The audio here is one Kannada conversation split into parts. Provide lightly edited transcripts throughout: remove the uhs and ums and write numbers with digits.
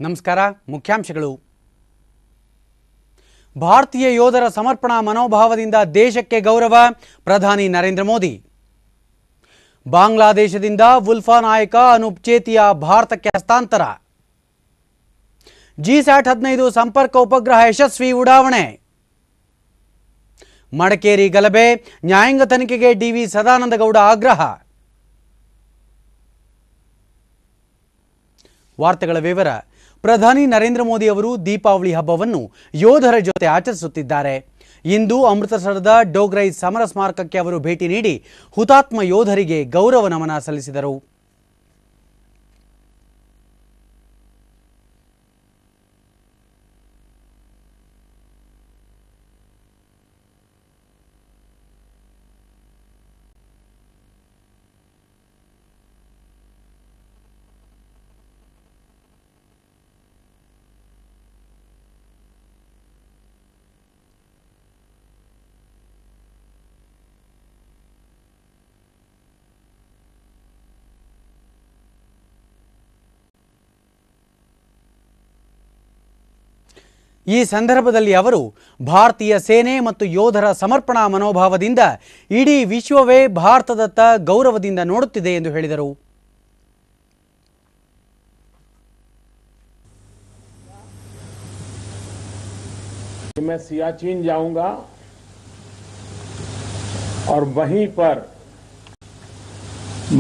ನಮಸ್ಕಾರ. ಮುಖ್ಯಾಂಶಗಳು. ಭಾರತೀಯ ಯೋಧರ ಸಮರ್ಪಣಾ ಮನೋಭಾವದಿಂದ ದೇಶಕ್ಕೆ ಗೌರವ, ಪ್ರಧಾನಿ ನರೇಂದ್ರ ಮೋದಿ. ಬಾಂಗ್ಲಾದೇಶದಿಂದ ಉಲ್ಫಾ ನಾಯಕ ಅನೂಪ್ ಚೇತಿಯಾ ಭಾರತಕ್ಕೆ ಹಸ್ತಾಂತರ. G-SAT-15 ಸಂಪರ್ಕ ಉಪಗ್ರಹ ಯಶಸ್ವಿ ಉಡಾವಣೆ. ಮಡಕೇರಿ ಗಲಭೆ ನ್ಯಾಯಾಂಗ ತನಿಖೆಗೆ ಡಿ.ವಿ. ಸದಾನಂದಗೌಡ ಆಗ್ರಹ. ವಾರ್ತೆಗಳ ವಿವರ. ಪ್ರಧಾನಿ ನರೇಂದ್ರ ಮೋದಿ ಅವರು ದೀಪಾವಳಿ ಹಬ್ಬವನ್ನು ಯೋಧರ ಜೊತೆ ಆಚರಿಸುತ್ತಿದ್ದಾರೆ. ಇಂದು ಅಮೃತಸರದ ಡೋಗ್ರೈ ಸಮರ ಸ್ಮಾರಕಕ್ಕೆ ಅವರು ಭೇಟಿ ನೀಡಿ ಹುತಾತ್ಮ ಯೋಧರಿಗೆ ಗೌರವ ನಮನ ಸಲ್ಲಿಸಿದರು. ಈ ಸಂದರ್ಭದಲ್ಲಿ ಅವರು ಭಾರತೀಯ ಸೇನೆ ಮತ್ತು ಯೋಧರ ಸಮರ್ಪಣಾ ಮನೋಭಾವದಿಂದ ಇಡೀ ವಿಶ್ವವೇ ಭಾರತದತ್ತ ಗೌರವದಿಂದ ನೋಡುತ್ತಿದೆ ಎಂದು ಹೇಳಿದರು. मैं सियाचिन जाऊंगा और वहीं पर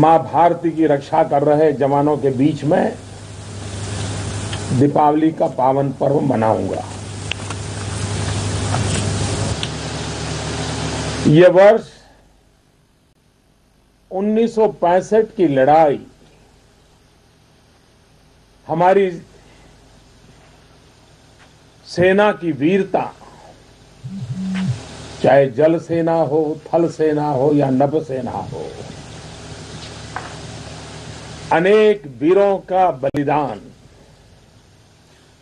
मां भारती की रक्षा कर रहे जवानों के बीच में दीपावली का पावन पर्व मनाऊंगा. ये वर्ष 1965 की लड़ाई हमारी सेना की वीरता, चाहे जल सेना हो, थल सेना हो या नभ सेना हो, अनेक वीरों का बलिदान,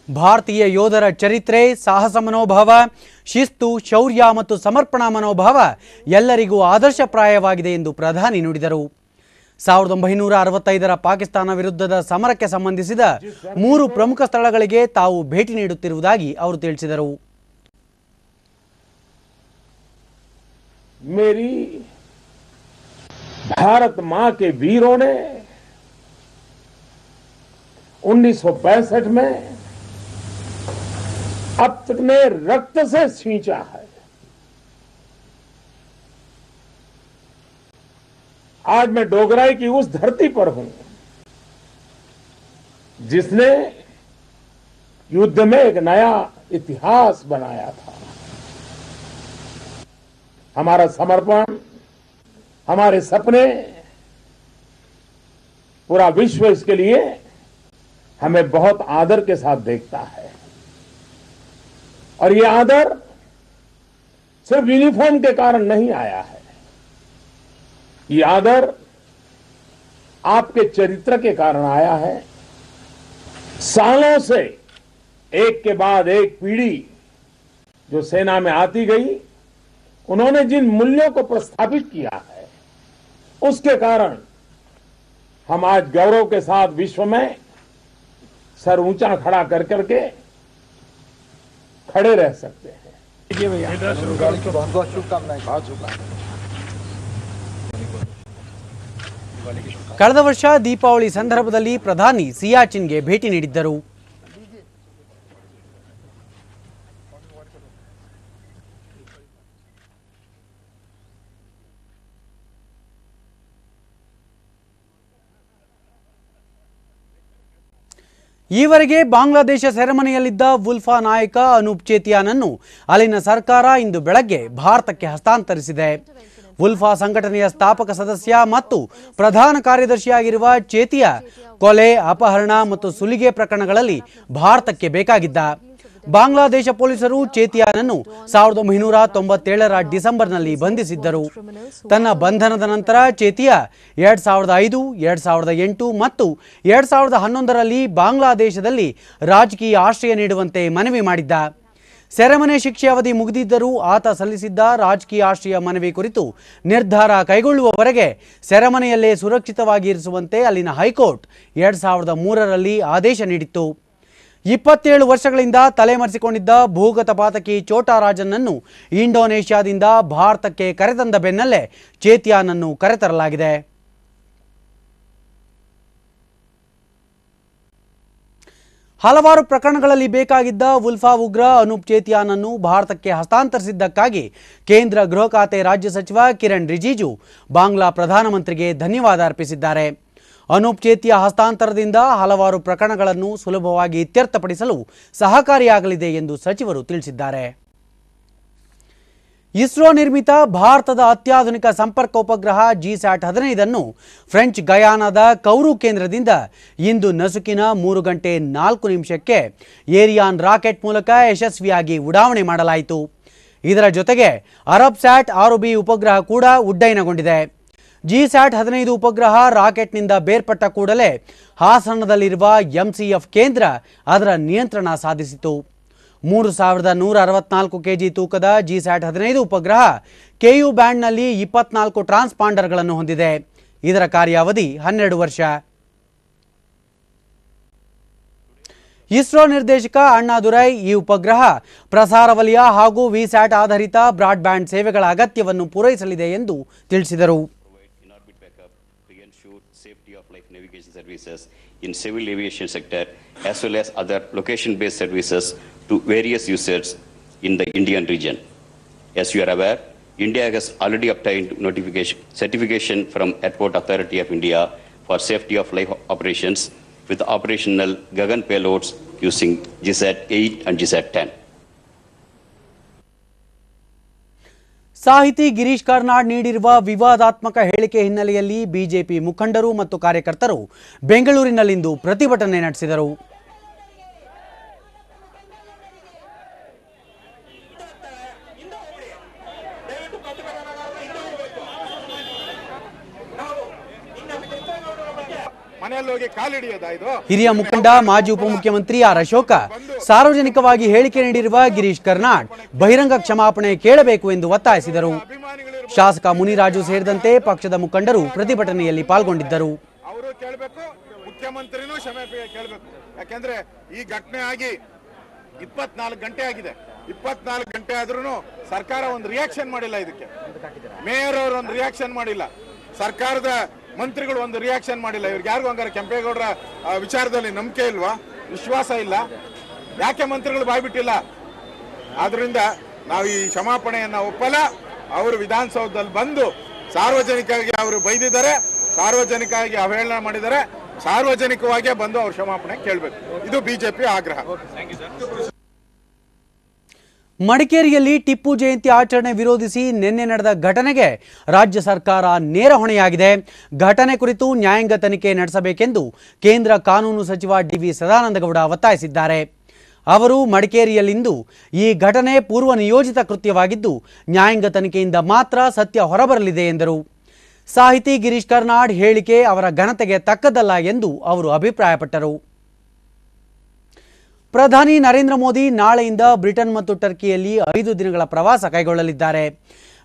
ಭಾರತೀಯ ಯೋಧರ ಚರಿತ್ರೆ, ಸಾಹಸ ಮನೋಭಾವ, ಶಿಸ್ತು, ಶೌರ್ಯ ಮತ್ತು ಸಮರ್ಪಣಾ ಮನೋಭಾವ ಎಲ್ಲರಿಗೂ ಆದರ್ಶಪ್ರಾಯವಾಗಿದೆ ಎಂದು ಪ್ರಧಾನಿ ನುಡಿದರು. 1965ರ ಪಾಕಿಸ್ತಾನ ವಿರುದ್ಧದ ಸಮರಕ್ಕೆ ಸಂಬಂಧಿಸಿದ 3 ಪ್ರಮುಖ ಸ್ಥಳಗಳಿಗೆ ತಾವು ಭೇಟಿ ನೀಡುತ್ತಿರುವುದಾಗಿ ಅವರು ತಿಳಿಸಿದರು. मेरी भारत मां के वीरों ने 1965 में अपने रक्त से सींचा है. आज मैं डोगराई की उस धरती पर हूं जिसने युद्ध में एक नया इतिहास बनाया था. हमारा समर्पण, हमारे सपने, पूरा विश्व इसके लिए हमें बहुत आदर के साथ देखता है. और ये आदर सिर्फ यूनिफॉर्म के कारण नहीं आया है. ये आदर आपके चरित्र के कारण आया है. सालों से एक के बाद एक पीढ़ी जो सेना में आती गई, उन्होंने जिन मूल्यों को प्रस्थापित किया है, उसके कारण हम आज गौरव के साथ विश्व में सर ऊंचा खड़ा कर करके खड़े रह सकते हैं. ಕಳೆದ ವರ್ಷ ದೀಪಾವಳಿ ಸಂದರ್ಭದಲ್ಲಿ ಪ್ರಧಾನಿ ಸಿಯಾಚಿನ್ಗೆ ಭೇಟಿ ನೀಡಿದ್ದರು. ಈವರೆಗೆ ಬಾಂಗ್ಲಾದೇಶ ಸೆರೆಮನೆಯಲ್ಲಿದ್ದ ಉಲ್ಫಾ ನಾಯಕ ಅನೂಪ್ ಚೇತಿಯಾನನ್ನು ಅಲ್ಲಿನ ಸರ್ಕಾರ ಇಂದು ಬೆಳಗ್ಗೆ ಭಾರತಕ್ಕೆ ಹಸ್ತಾಂತರಿಸಿದೆ. ಉಲ್ಫಾ ಸಂಘಟನೆಯ ಸ್ಥಾಪಕ ಸದಸ್ಯ ಮತ್ತು ಪ್ರಧಾನ ಕಾರ್ಯದರ್ಶಿಯಾಗಿರುವ ಚೇತಿಯಾ ಕೊಲೆ, ಅಪಹರಣ ಮತ್ತು ಸುಲಿಗೆ ಪ್ರಕರಣಗಳಲ್ಲಿ ಭಾರತಕ್ಕೆ ಬೇಕಾಗಿದ್ದ. ಬಾಂಗ್ಲಾದೇಶ ಪೊಲೀಸರು ಚೇತಿಯಾನನ್ನು 1997ರ ಡಿಸೆಂಬರ್ನಲ್ಲಿ ಬಂಧಿಸಿದ್ದರು. ತನ್ನ ಬಂಧನದ ನಂತರ ಚೇತಿಯಾ 2005, 2008 ಮತ್ತು 2011ರಲ್ಲಿ ಬಾಂಗ್ಲಾದೇಶದಲ್ಲಿ ರಾಜಕೀಯ ಆಶ್ರಯ ನೀಡುವಂತೆ ಮನವಿ ಮಾಡಿದ್ದ. ಸೆರೆಮನೆ ಶಿಕ್ಷೆ ಅವಧಿ ಮುಗಿದಿದ್ದರೂ ಆತ ಸಲ್ಲಿಸಿದ್ದ ರಾಜಕೀಯ ಆಶ್ರಯ ಮನವಿ ಕುರಿತು ನಿರ್ಧಾರ ಕೈಗೊಳ್ಳುವವರೆಗೆ ಸೆರೆಮನೆಯಲ್ಲೇ ಸುರಕ್ಷಿತವಾಗಿ ಇರಿಸುವಂತೆ ಅಲ್ಲಿನ ಹೈಕೋರ್ಟ್ 2003ರಲ್ಲಿ ಆದೇಶ ನೀಡಿತ್ತು. 27 ವರ್ಷಗಳಿಂದ ತಲೆಮರೆಸಿಕೊಂಡಿದ್ದ ಭೂಗತ ಪಾತಕಿ ಛೋಟಾ ರಾಜನ್ನನ್ನು ಇಂಡೋನೇಷ್ಯಾದಿಂದ ಭಾರತಕ್ಕೆ ಕರೆತಂದ ಬೆನ್ನಲ್ಲೇ ಚೇತಿಯಾನನ್ನು ಕರೆತರಲಾಗಿದೆ. ಹಲವಾರು ಪ್ರಕರಣಗಳಲ್ಲಿ ಬೇಕಾಗಿದ್ದ ಉಲ್ಫಾ ಉಗ್ರ ಅನೂಪ್ ಚೇತಿಯಾನನ್ನು ಭಾರತಕ್ಕೆ ಹಸ್ತಾಂತರಿಸಿದ್ದಕ್ಕಾಗಿ ಕೇಂದ್ರ ಗೃಹ ಖಾತೆ ರಾಜ್ಯ ಸಚಿವ ಕಿರಣ್ ರಿಜಿಜು ಬಾಂಗ್ಲಾ ಪ್ರಧಾನಮಂತ್ರಿಗೆ ಧನ್ಯವಾದ ಅರ್ಪಿಸಿದ್ದಾರೆ. ಅನೂಪ್ ಚೇತಿಯ ಹಸ್ತಾಂತರದಿಂದ ಹಲವಾರು ಪ್ರಕರಣಗಳನ್ನು ಸುಲಭವಾಗಿ ಇತ್ಯರ್ಥಪಡಿಸಲು ಸಹಕಾರಿಯಾಗಲಿದೆ ಎಂದು ಸಚಿವರು ತಿಳಿಸಿದ್ದಾರೆ. ಇಸ್ರೋ ನಿರ್ಮಿತ ಭಾರತದ ಅತ್ಯಾಧುನಿಕ ಸಂಪರ್ಕ ಉಪಗ್ರಹ ಜಿಸ್ಯಾಟ್-15 ಅನ್ನು ಫ್ರೆಂಚ್ ಗಯಾನಾದ ಕೌರು ಕೇಂದ್ರದಿಂದ ಇಂದು ನಸುಕಿನ 3 ಗಂಟೆ 4 ನಿಮಿಷಕ್ಕೆ ಏರಿಯಾನ್ ರಾಕೆಟ್ ಮೂಲಕ ಯಶಸ್ವಿಯಾಗಿ ಉಡಾವಣೆ ಮಾಡಲಾಯಿತು. ಇದರ ಜೊತೆಗೆ ಅರಬ್ಸ್ಯಾಟ್ 6B ಉಪಗ್ರಹ ಕೂಡ ಉಡ್ಡಯನಗೊಂಡಿದೆ. ಜಿಸ್ಯಾಟ್-15 ಉಪಗ್ರಹ ರಾಕೆಟ್ನಿಂದ ಬೇರ್ಪಟ್ಟ ಕೂಡಲೇ ಹಾಸನದಲ್ಲಿರುವ MCF ಕೇಂದ್ರ ಅದರ ನಿಯಂತ್ರಣ ಸಾಧಿಸಿತು. 3164 ಕೆಜಿ ತೂಕದ ಜಿಸ್ಯಾಟ್-15 ಉಪಗ್ರಹ ಕೆಯು ಬ್ಯಾಂಡ್ನಲ್ಲಿ 24 ಟ್ರಾನ್ಸ್ಪಾಂಡರ್ಗಳನ್ನು ಹೊಂದಿದೆ. ಇದರ ಕಾರ್ಯಾವಧಿ 12 ವರ್ಷ. ಇಸ್ರೋ ನಿರ್ದೇಶಕ ಅಣ್ಣಾದುರೈ ಈ ಉಪಗ್ರಹ ಪ್ರಸಾರ ವಲಯ ಹಾಗೂ ವಿಸ್ಯಾಟ್ ಆಧಾರಿತ ಬ್ರಾಡ್ಬ್ಯಾಂಡ್ ಸೇವೆಗಳ ಅಗತ್ಯವನ್ನು ಪೂರೈಸಲಿದೆ ಎಂದು ತಿಳಿಸಿದರು. Services in civil aviation sector as well as other location-based services to various users in the Indian region. As you are aware, India has already obtained certification from Airport Authority of India for safety of life operations with operational Gagan payloads using GSAT-8 and GSAT-10. ಸಾಹಿತಿ ಗಿರೀಶ್ ಕಾರ್ನಾಡ್ ನೀಡಿರುವ ವಿವಾದಾತ್ಮಕ ಹೇಳಿಕೆ ಹಿನ್ನೆಲೆಯಲ್ಲಿ ಬಿಜೆಪಿ ಮುಖಂಡರು ಮತ್ತು ಕಾರ್ಯಕರ್ತರು ಬೆಂಗಳೂರಿನಲ್ಲಿಂದು ಪ್ರತಿಭಟನೆ ನಡೆಸಿದರು. ಹಿರಿಯ ಮುಖಂಡ ಮಾಜಿ ಉಪಮುಖ್ಯಮಂತ್ರಿ ಆರ್ ಅಶೋಕ ಸಾರ್ವಜನಿಕವಾಗಿ ಹೇಳಿಕೆ ನೀಡಿರುವ ಗಿರೀಶ್ ಕಾರ್ನಾಡ್ ಬಹಿರಂಗ ಕ್ಷಮಾಪಣೆ ಕೇಳಬೇಕು ಎಂದು ಒತ್ತಾಯಿಸಿದರು. ಶಾಸಕ ಮುನಿರಾಜು ಸೇರಿದಂತೆ ಪಕ್ಷದ ಮುಖಂಡರು ಪ್ರತಿಭಟನೆಯಲ್ಲಿ ಪಾಲ್ಗೊಂಡಿದ್ದರು. ಅವರು ಕೇಳಬೇಕು, ಮುಖ್ಯಮಂತ್ರಿನೂ ಕ್ಷಮೆ ಕೇಳಬೇಕು. ಯಾಕಂದ್ರೆ ಈ ಘಟನೆ ಆಗಿ 24 ಗಂಟೆ ಆಗಿದೆ. 24 ಗಂಟೆ ಆದ್ರೂ ಸರ್ಕಾರ ಒಂದು ರಿಯಾಕ್ಷನ್ ಮಾಡಿಲ್ಲ. ಇದಕ್ಕೆ ಮೇಯರ್ ಅವರು ಒಂದು ರಿಯಾಕ್ಷನ್ ಮಾಡಿಲ್ಲ. ಸರ್ಕಾರದ ಮಂತ್ರಿಗಳು ಒಂದು ರಿಯಾಕ್ಷನ್ ಮಾಡಿಲ್ಲ. ಇವ್ರಿಗೆ ಯಾರಿಗೂ ಹಂಗಾರೆ ಕೆಂಪೇಗೌಡರ ವಿಚಾರದಲ್ಲಿ ನಂಬಿಕೆ ಇಲ್ವಾ, ವಿಶ್ವಾಸ ಇಲ್ಲ? ಯಾಕೆ ಮಂತ್ರಿಗಳು ಬಾಯ್ಬಿಟ್ಟಿಲ್ಲ? ಆದ್ರಿಂದ ನಾವು ಈ ಕ್ಷಮಾಪಣೆಯನ್ನ ಒಪ್ಪಲ್ಲ. ಅವರು ವಿಧಾನಸೌಧದಲ್ಲಿ ಬಂದು ಸಾರ್ವಜನಿಕವಾಗಿ ಅವರು ಬೈದಿದ್ದಾರೆ, ಸಾರ್ವಜನಿಕವಾಗಿ ಅವಹೇಳನ ಮಾಡಿದ್ದಾರೆ. ಸಾರ್ವಜನಿಕವಾಗಿ ಬಂದು ಅವ್ರ ಕ್ಷಮಾಪಣೆ ಕೇಳಬೇಕು. ಇದು ಬಿಜೆಪಿ ಆಗ್ರಹ. ಮಡಿಕೇರಿಯಲ್ಲಿ ಟಿಪ್ಪು ಜಯಂತಿ ಆಚರಣೆ ವಿರೋಧಿಸಿ ನಿನ್ನೆ ನಡೆದ ಘಟನೆಗೆ ರಾಜ್ಯ ಸರ್ಕಾರ ನೇರ ಹೊಣೆಯಾಗಿದೆ. ಘಟನೆ ಕುರಿತು ನ್ಯಾಯಾಂಗ ತನಿಖೆ ನಡೆಸಬೇಕೆಂದು ಕೇಂದ್ರ ಕಾನೂನು ಸಚಿವ ಡಿ.ವಿ. ಸದಾನಂದಗೌಡ ಒತ್ತಾಯಿಸಿದ್ದಾರೆ. ಅವರು ಮಡಿಕೇರಿಯಲ್ಲಿಂದು ಈ ಘಟನೆ ಪೂರ್ವ ನಿಯೋಜಿತ ಕೃತ್ಯವಾಗಿದ್ದು ನ್ಯಾಯಾಂಗ ತನಿಖೆಯಿಂದ ಮಾತ್ರ ಸತ್ಯ ಹೊರಬರಲಿದೆ ಎಂದರು. ಸಾಹಿತಿ ಗಿರೀಶ್ ಕಾರ್ನಾಡ್ ಹೇಳಿಕೆ ಅವರ ಘನತೆಗೆ ತಕ್ಕದಲ್ಲ ಎಂದು ಅವರು ಅಭಿಪ್ರಾಯಪಟ್ಟರು. ಪ್ರಧಾನಿ ನರೇಂದ್ರ ಮೋದಿ ನಾಳೆಯಿಂದ ಬ್ರಿಟನ್ ಮತ್ತು ಟರ್ಕಿಯಲ್ಲಿ 5 ದಿನಗಳ ಪ್ರವಾಸ ಕೈಗೊಳ್ಳಲಿದ್ದಾರೆ.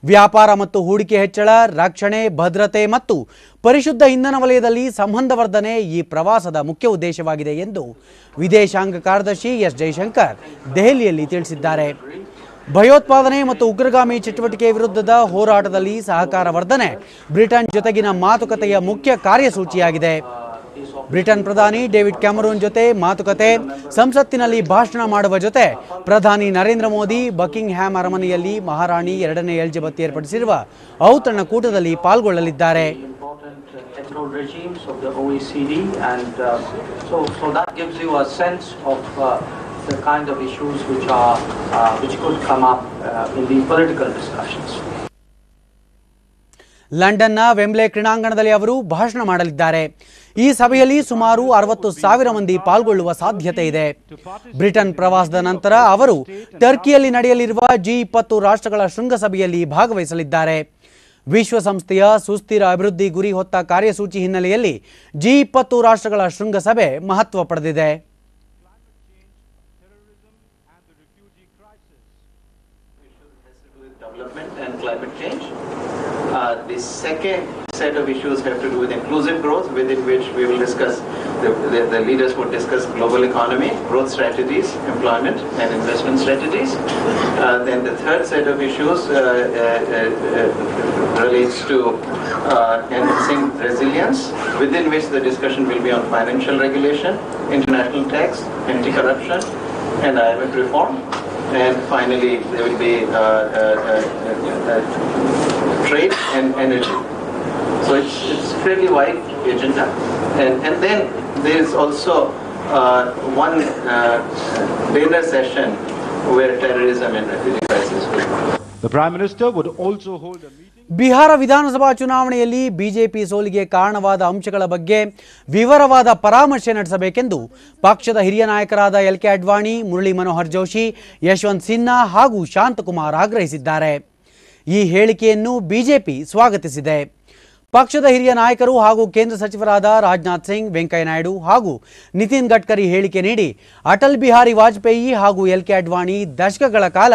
ವ್ಯಾಪಾರ ಮತ್ತು ಹೂಡಿಕೆ ಹೆಚ್ಚಳ, ರಕ್ಷಣೆ, ಭದ್ರತೆ ಮತ್ತು ಪರಿಶುದ್ಧ ಇಂಧನ ವಲಯದಲ್ಲಿ ಸಂಬಂಧ ವರ್ಧನೆ ಈ ಪ್ರವಾಸದ ಮುಖ್ಯ ಉದ್ದೇಶವಾಗಿದೆ ಎಂದು ವಿದೇಶಾಂಗ ಕಾರ್ಯದರ್ಶಿ ಎಸ್ ಜೈಶಂಕರ್ ದೆಹಲಿಯಲ್ಲಿ ತಿಳಿಸಿದ್ದಾರೆ. ಭಯೋತ್ಪಾದನೆ ಮತ್ತು ಉಗ್ರಗಾಮಿ ಚಟುವಟಿಕೆ ವಿರುದ್ಧದ ಹೋರಾಟದಲ್ಲಿ ಸಹಕಾರ ವರ್ಧನೆ ಬ್ರಿಟನ್ ಜೊತೆಗಿನ ಮಾತುಕತೆಯ ಮುಖ್ಯ ಕಾರ್ಯಸೂಚಿಯಾಗಿದೆ. ಬ್ರಿಟನ್ ಪ್ರಧಾನಿ ಡೇವಿಡ್ ಕ್ಯಾಮರೂನ್ ಜೊತೆ ಮಾತುಕತೆ, ಸಂಸತ್ತಿನಲ್ಲಿ ಭಾಷಣ ಮಾಡುವ ಜೊತೆ ಪ್ರಧಾನಿ ನರೇಂದ್ರ ಮೋದಿ ಬಕಿಂಗ್ ಹ್ಯಾಮ್ ಅರಮನೆಯಲ್ಲಿ ಮಹಾರಾಣಿ 2ನೇ ಎಲಿಜಬೆತ್ ಏರ್ಪಡಿಸಿರುವ ಔತಣಕೂಟದಲ್ಲಿ ಪಾಲ್ಗೊಳ್ಳಲಿದ್ದಾರೆ. The kind of issues which could come up in the political discussions. ಲಂಡನ್ನ ವೆಂಬ್ಲೆ ಕ್ರೀಡಾಂಗಣದಲ್ಲಿ ಅವರು ಭಾಷಣ ಮಾಡಲಿದ್ದಾರೆ. ಈ ಸಭೆಯಲ್ಲಿ ಸುಮಾರು 60,000 ಮಂದಿ ಪಾಲ್ಗೊಳ್ಳುವ ಸಾಧ್ಯತೆ ಇದೆ. ಬ್ರಿಟನ್ ಪ್ರವಾಸದ ನಂತರ ಅವರು ಟರ್ಕಿಯಲ್ಲಿ ನಡೆಯಲಿರುವ G20 ರಾಷ್ಟ್ರಗಳ ಶೃಂಗಸಭೆಯಲ್ಲಿ ಭಾಗವಹಿಸಲಿದ್ದಾರೆ. ವಿಶ್ವಸಂಸ್ಥೆಯ ಸುಸ್ಥಿರ ಅಭಿವೃದ್ಧಿ ಗುರಿ ಹೊತ್ತ ಕಾರ್ಯಸೂಚಿ ಹಿನ್ನೆಲೆಯಲ್ಲಿ G20 ರಾಷ್ಟ್ರಗಳ ಶೃಂಗಸಭೆ ಮಹತ್ವ ಪಡೆದಿದೆ. The second set of issues have to do with inclusive growth, within which we will discuss the leaders would discuss global economy, growth strategies, employment and investment strategies. Then the third set of issues relates to enhancing resilience, within which the discussion will be on financial regulation, international tax, anti-corruption and IMF reform. And finally, there will be trade and energy. So it's fairly wide agenda. And then there is also one dinner session where terrorism and refugee crisis will be. The Prime Minister would also hold a meeting. Bihar ವಿಧಾನಸಭಾ ಚುನಾವಣೆಯಲ್ಲಿ ಬಿಜೆಪಿ ಸೋಲಿಗೆ ಕಾರಣವಾದ ಅಂಶಗಳ ಬಗ್ಗೆ ವಿವರವಾದ ಪರಾಮರ್ಶೆ ನಡೆಸಬೇಕೆಂದು ಪಕ್ಷದ ಹಿರಿಯ ನಾಯಕರಾದ ಎಲ್.ಕೆ. ಅಡ್ವಾಣಿ, ಮುರಳಿ ಮನೋಹರ್ ಜೋಶಿ, ಯಶವಂತ್ ಸಿನ್ಹಾ ಹಾಗೂ ಶಾಂತಕುಮಾರ್ ಆಗ್ರಹಿಸಿದ್ದಾರೆ. ಈ ಹೇಳಿಕೆಯನ್ನು ಬಿಜೆಪಿ ಸ್ವಾಗತಿಸಿದೆ. ಪಕ್ಷದ ಹಿರಿಯ ನಾಯಕರು ಹಾಗೂ ಕೇಂದ್ರ ಸಚಿವರಾದ ರಾಜನಾಥ್ ಸಿಂಗ್, ವೆಂಕಯ್ಯ ನಾಯ್ಡು ಹಾಗೂ ನಿತಿನ್ ಗಡ್ಕರಿ ಹೇಳಿಕೆ ನೀಡಿ ಅಟಲ್ ಬಿಹಾರಿ ವಾಜಪೇಯಿ ಹಾಗೂ ಎಲ್.ಕೆ. ಅಡ್ವಾಣಿ ದಶಕಗಳ ಕಾಲ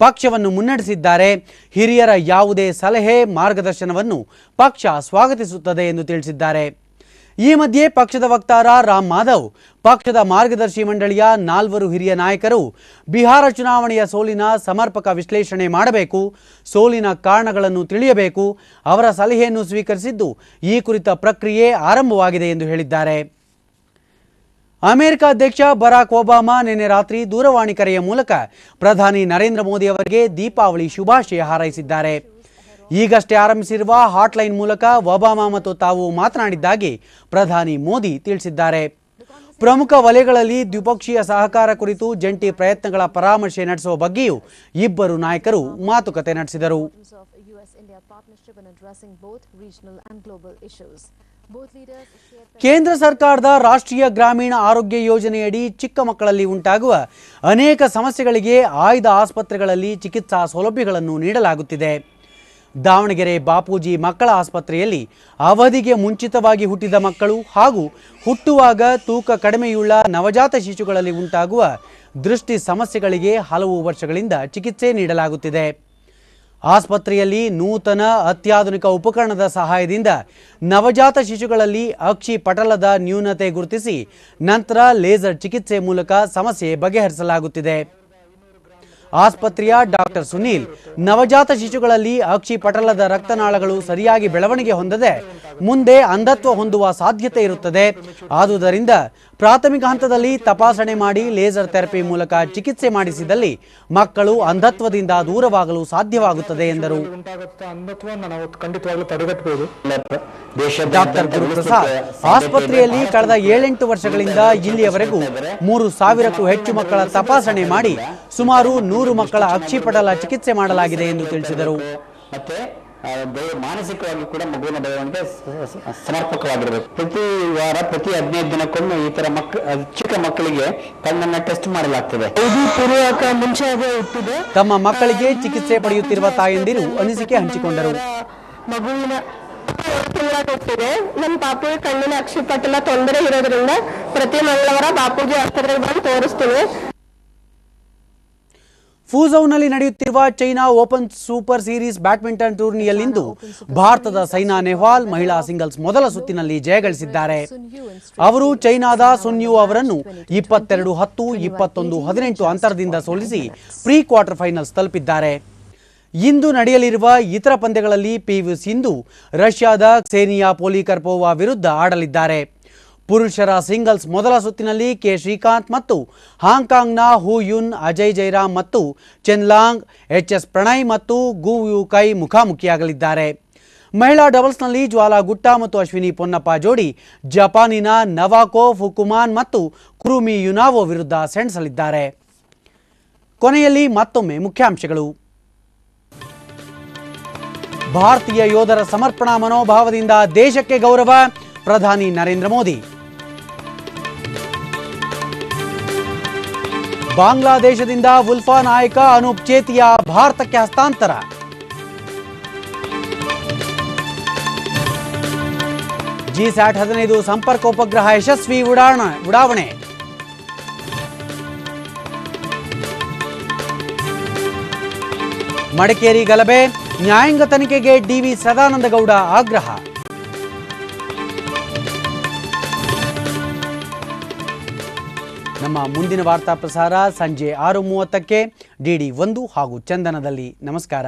ಪಕ್ಷವನ್ನು ಮುನ್ನಡೆಸಿದ್ದಾರೆ. ಹಿರಿಯರ ಯಾವುದೇ ಸಲಹೆ, ಮಾರ್ಗದರ್ಶನವನ್ನು ಪಕ್ಷ ಸ್ವಾಗತಿಸುತ್ತದೆ ಎಂದು ತಿಳಿಸಿದ್ದಾರೆ. ಈ ಮಧ್ಯೆ ಪಕ್ಷದ ವಕ್ತಾರ ರಾಮ್ ಮಾಧವ್ ಪಕ್ಷದ ಮಾರ್ಗದರ್ಶಿ ಮಂಡಳಿಯ 4 ಹಿರಿಯ ನಾಯಕರು ಬಿಹಾರ ಚುನಾವಣೆಯ ಸೋಲಿನ ಸಮರ್ಪಕ ವಿಶ್ಲೇಷಣೆ ಮಾಡಬೇಕು, ಸೋಲಿನ ಕಾರಣಗಳನ್ನು ತಿಳಿಯಬೇಕು, ಅವರ ಸಲಹೆಯನ್ನು ಸ್ವೀಕರಿಸಿದ್ದು ಈ ಕುರಿತ ಪ್ರಕ್ರಿಯೆ ಆರಂಭವಾಗಿದೆ ಎಂದು ಹೇಳಿದ್ದಾರೆ. ಅಮೆರಿಕ ಅಧ್ಯಕ್ಷ ಬರಾಕ್ ಒಬಾಮಾ ನಿನ್ನೆ ರಾತ್ರಿ ದೂರವಾಣಿ ಕರೆಯ ಮೂಲಕ ಪ್ರಧಾನಿ ನರೇಂದ್ರ ಮೋದಿ ಅವರಿಗೆ ದೀಪಾವಳಿ ಶುಭಾಶಯ ಹಾರೈಸಿದ್ದಾರೆ. ಈಗಷ್ಟೇ ಆರಂಭಿಸಿರುವ ಹಾಟ್ಲೈನ್ ಮೂಲಕ ಒಬಾಮಾ ಮತ್ತು ತಾವು ಮಾತನಾಡಿದ್ದಾಗಿ ಪ್ರಧಾನಿ ಮೋದಿ ತಿಳಿಸಿದ್ದಾರೆ. ಪ್ರಮುಖ ವಲಯಗಳಲ್ಲಿ ದ್ವಿಪಕ್ಷೀಯ ಸಹಕಾರ ಕುರಿತು ಜಂಟಿ ಪ್ರಯತ್ನಗಳ ಪರಾಮರ್ಶೆ ನಡೆಸುವ ಬಗ್ಗೆಯೂ ಇಬ್ಬರು ನಾಯಕರು ಮಾತುಕತೆ ನಡೆಸಿದರು. ಕೇಂದ್ರ ಸರ್ಕಾರದ ರಾಷ್ಟ್ರೀಯ ಗ್ರಾಮೀಣ ಆರೋಗ್ಯ ಯೋಜನೆಯಡಿ ಚಿಕ್ಕ ಮಕ್ಕಳಲ್ಲಿ ಉಂಟಾಗುವ ಅನೇಕ ಸಮಸ್ಯೆಗಳಿಗೆ ಆಯ್ದ ಆಸ್ಪತ್ರೆಗಳಲ್ಲಿ ಚಿಕಿತ್ಸಾ ಸೌಲಭ್ಯಗಳನ್ನು ನೀಡಲಾಗುತ್ತಿದೆ. ದಾವಣಗೆರೆ ಬಾಪೂಜಿ ಮಕ್ಕಳ ಆಸ್ಪತ್ರೆಯಲ್ಲಿ ಅವಧಿಗೆ ಮುಂಚಿತವಾಗಿ ಹುಟ್ಟಿದ ಮಕ್ಕಳು ಹಾಗೂ ಹುಟ್ಟುವಾಗ ತೂಕ ಕಡಿಮೆಯುಳ್ಳ ನವಜಾತ ಶಿಶುಗಳಲ್ಲಿ ಉಂಟಾಗುವ ದೃಷ್ಟಿ ಸಮಸ್ಯೆಗಳಿಗೆ ಹಲವು ವರ್ಷಗಳಿಂದ ಚಿಕಿತ್ಸೆ ನೀಡಲಾಗುತ್ತಿದೆ. ಆಸ್ಪತ್ರೆಯಲ್ಲಿ ನೂತನ ಅತ್ಯಾಧುನಿಕ ಉಪಕರಣದ ಸಹಾಯದಿಂದ ನವಜಾತ ಶಿಶುಗಳಲ್ಲಿ ಅಕ್ಷಿ ಪಟಲದ ನ್ಯೂನತೆ ಗುರುತಿಸಿ ನಂತರ ಲೇಸರ್ ಚಿಕಿತ್ಸೆ ಮೂಲಕ ಸಮಸ್ಯೆ ಬಗೆಹರಿಸಲಾಗುತ್ತಿದೆ. ಆಸ್ಪತ್ರೆಯ ಡಾಕ್ಟರ್ ಸುನೀಲ್ ನವಜಾತ ಶಿಶುಗಳಲ್ಲಿ ಅಕ್ಷಿ ಪಟಲದ ರಕ್ತನಾಳಗಳು ಸರಿಯಾಗಿ ಬೆಳವಣಿಗೆ ಹೊಂದದೆ ಮುಂದೆ ಅಂಧತ್ವ ಹೊಂದುವ ಸಾಧ್ಯತೆ ಇರುತ್ತದೆ. ಆದುದರಿಂದ ಪ್ರಾಥಮಿಕ ಹಂತದಲ್ಲಿ ತಪಾಸಣೆ ಮಾಡಿ ಲೇಸರ್ ಥೆರಪಿ ಮೂಲಕ ಚಿಕಿತ್ಸೆ ಮಾಡಿಸಿದಲ್ಲಿ ಮಕ್ಕಳು ಅಂಧತ್ವದಿಂದ ದೂರವಾಗಲು ಸಾಧ್ಯವಾಗುತ್ತದೆ ಎಂದರು. ಡಾಕ್ಟರ್ ಗುರುಪ್ರಸಾದ್ ಆಸ್ಪತ್ರೆಯಲ್ಲಿ ಕಳೆದ 7-8 ವರ್ಷಗಳಿಂದ ಇಲ್ಲಿಯವರೆಗೂ 3,000ಕ್ಕೂ ಹೆಚ್ಚು ಮಕ್ಕಳ ತಪಾಸಣೆ ಮಾಡಿ ಸುಮಾರು 100 ಮಕ್ಕಳ ಅಕ್ಷಿಪಟಲ ಚಿಕಿತ್ಸೆ ಮಾಡಲಾಗಿದೆ ಎಂದು ತಿಳಿಸಿದರು. ಮಾನಸಿಕವಾಗಿ ಕೂಡ ಮಗುವಿನ ಬೆಳವಣಿಗೆ ಸಮರ್ಪಕವಾಗಿರಬೇಕು. ಪ್ರತಿ ವಾರ ಪ್ರತಿ 15 ದಿನಕ್ಕೊಮ್ಮೆ ಈ ತರ ಚಿಕ್ಕ ಮಕ್ಕಳಿಗೆ ಕಣ್ಣನ್ನ ಟೆಸ್ಟ್ ಮಾಡಲಾಗ್ತದೆ. ತಮ್ಮ ಮಕ್ಕಳಿಗೆ ಚಿಕಿತ್ಸೆ ಪಡೆಯುತ್ತಿರುವ ತಾಯಂದಿರು ಅನಿಸಿಕೆ ಹಂಚಿಕೊಂಡರು. ಮಗುವಿನ ಹೋಗ್ತಿದೆ, ನನ್ನ ಪಾಪುಗೆ ಕಣ್ಣಿನ ಅಕ್ಷಿಪಟಲ ತೊಂದರೆ ಇರೋದ್ರಿಂದ ಪ್ರತಿ ಮಂಗಳವಾರ ಬಾಪೂಜಿ ಆಸ್ಪತ್ರೆಗೆ ಬಂದು ತೋರಿಸ್ತೀನಿ. ಫೂಝೌನಲ್ಲಿ ನಡೆಯುತ್ತಿರುವ China Open Super Series badminton ಟೂರ್ನಿಯಲ್ಲಿಂದು ಭಾರತದ ಸೈನಾ ನೆಹ್ವಾಲ್ ಮಹಿಳಾ ಸಿಂಗಲ್ಸ್ ಮೊದಲ ಸುತ್ತಿನಲ್ಲಿ ಜಯಗಳಿಸಿದ್ದಾರೆ. ಅವರು ಚೈನಾದ ಸುನ್ ಯು ಅವರನ್ನು 22-10, 21-18 ಅಂತರದಿಂದ ಸೋಲಿಸಿ ಪ್ರೀ ಕ್ವಾರ್ಟರ್ ಫೈನಲ್ಸ್ ತಲುಪಿದ್ದಾರೆ. ಇಂದು ನಡೆಯಲಿರುವ ಇತರ ಪಂದ್ಯಗಳಲ್ಲಿ ಪಿ.ವಿ. ಸಿಂಧು ರಷ್ಯಾದ ಕ್ಸೇನಿಯಾ ಪೊಲಿಕರ್ಪೋವಾ ವಿರುದ್ಧ ಆಡಲಿದ್ದಾರೆ. ಪುರುಷರ ಸಿಂಗಲ್ಸ್ ಮೊದಲ ಸುತ್ತಿನಲ್ಲಿ ಕೆ ಶ್ರೀಕಾಂತ್ ಮತ್ತು ಹಾಂಗ್ಕಾಂಗ್ನ ಹೂ ಯುನ್, ಅಜಯ್ ಜೈರಾಮ್ ಮತ್ತು ಚೆನ್ ಲಾಂಗ್, ಎಚ್.ಎಸ್. ಪ್ರಣಯ್ ಮತ್ತು ಗು ಯು ಕೈ ಮುಖಾಮುಖಿಯಾಗಲಿದ್ದಾರೆ. ಮಹಿಳಾ ಡಬಲ್ಸ್ನಲ್ಲಿ ಜ್ವಾಲಾ ಗುಟ್ಟಾ ಮತ್ತು ಅಶ್ವಿನಿ ಪೊನ್ನಪ್ಪ ಜೋಡಿ ಜಪಾನಿನ ನವಾಕೋ ಫುಕುಮಾನ್ ಮತ್ತು ಕುರುಮಿ ಯುನಾವೋ ವಿರುದ್ಧ ಸೆಣಸಲಿದ್ದಾರೆ. ಕೊನೆಯಲ್ಲಿ ಮತ್ತೊಮ್ಮೆ ಮುಖ್ಯಾಂಶಗಳು. ಭಾರತೀಯ ಯೋಧರ ಸಮರ್ಪಣಾ ಮನೋಭಾವದಿಂದ ದೇಶಕ್ಕೆ ಗೌರವ, ಪ್ರಧಾನಿ ನರೇಂದ್ರ ಮೋದಿ. ಬಾಂಗ್ಲಾದೇಶದಿಂದ ಉಲ್ಫಾ ನಾಯಕ ಅನೂಪ್ ಚೇತಿಯಾ ಭಾರತಕ್ಕೆ ಹಸ್ತಾಂತರ. ಜಿಸ್ಯಾಟ್-15 ಸಂಪರ್ಕ ಉಪಗ್ರಹ ಯಶಸ್ವಿ ಉಡಾವಣೆ. ಮಡಿಕೇರಿ ಗಲಭೆ, ನ್ಯಾಯಾಂಗ ತನಿಖೆಗೆ ಡಿ.ವಿ. ಸದಾನಂದ ಗೌಡ ಆಗ್ರಹ. ನಮ್ಮ ಮುಂದಿನ ವಾರ್ತಾ ಪ್ರಸಾರ ಸಂಜೆ 6:30ಕ್ಕೆ DD1 ಹಾಗೂ ಚಂದನದಲ್ಲಿ. ನಮಸ್ಕಾರ.